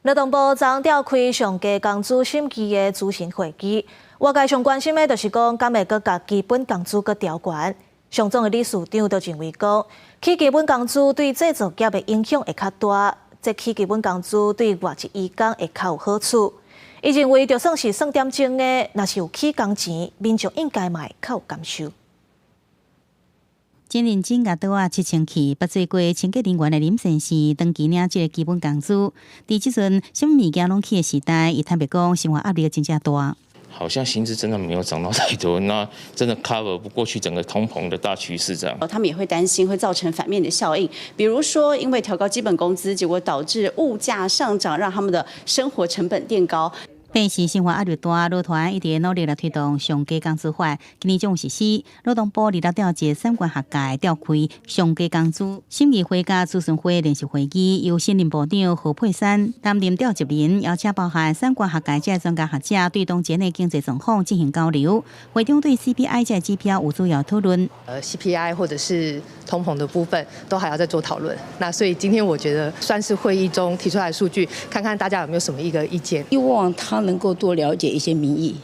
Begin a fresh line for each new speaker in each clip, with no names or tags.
劳动部昨召开上加工资审议的咨询会议，外界上关心的就是讲，敢会阁甲基本工资阁调悬？上总的理事长就认为讲，起基本工资对制造业的影响会较大，即起基本工资对外籍移工会较有好处。伊认为，就算是算点钟的，若是有起工钱，民众应该嘛会较有感受。
真认真甲倒啊7000起，捌做过清洁人员的林先生，长期领这个基本工资。伫即阵，什么物件拢起的时代，伊坦白讲，生活压力真正大。
好像薪资真的没有涨到太多，那真的 cover 不过去整个通膨的大趋势这样。
他们也会担心会造成反面的效应，比如说因为调高基本工资，结果导致物价上涨，让他们的生活成本垫高。
平时生活压力大，劳团一直努力来推动上加工资法，今年将实施。劳动部立了调集3关学界召开上加工资审议会加咨询会联席会议，由新任部长何佩珊担任召集人，邀请包含3关学界这专家学者对当前的经济状况进行交流。会中对 CPI 这指标有主要讨论。
CPI 或者是通膨的部分都还要再做讨论。那所以今天我觉得算是会议中提出来的数据，看看大家有没有什么一个意见。
希望他能够多了解一些民意，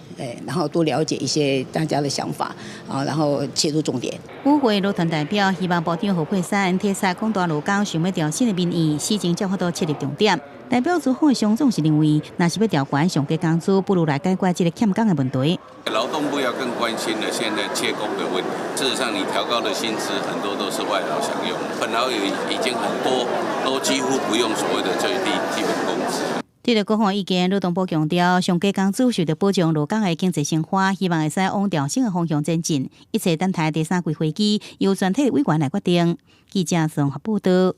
然后多了解一些大家的想法啊，然后切入重点。
与会劳团代表希望部长何佩珊贴实讲大陆讲想要调新的民意，事情才法度切入重点。代表组会上总是认为，若是要调悬上加工资，不如来解决这个欠工的问题。
劳动部要更关心的现在缺工的问题。事实上，你调高的薪资很多都是外劳享用，本来已经很多都几乎不用所谓的最低基本工资。
对着各项意见，劳动部强调，上加工资受到保障劳工的经济生活，希望会使往调升的方向前进。一切等待第3季会议由全体委员来决定。记者综合报道。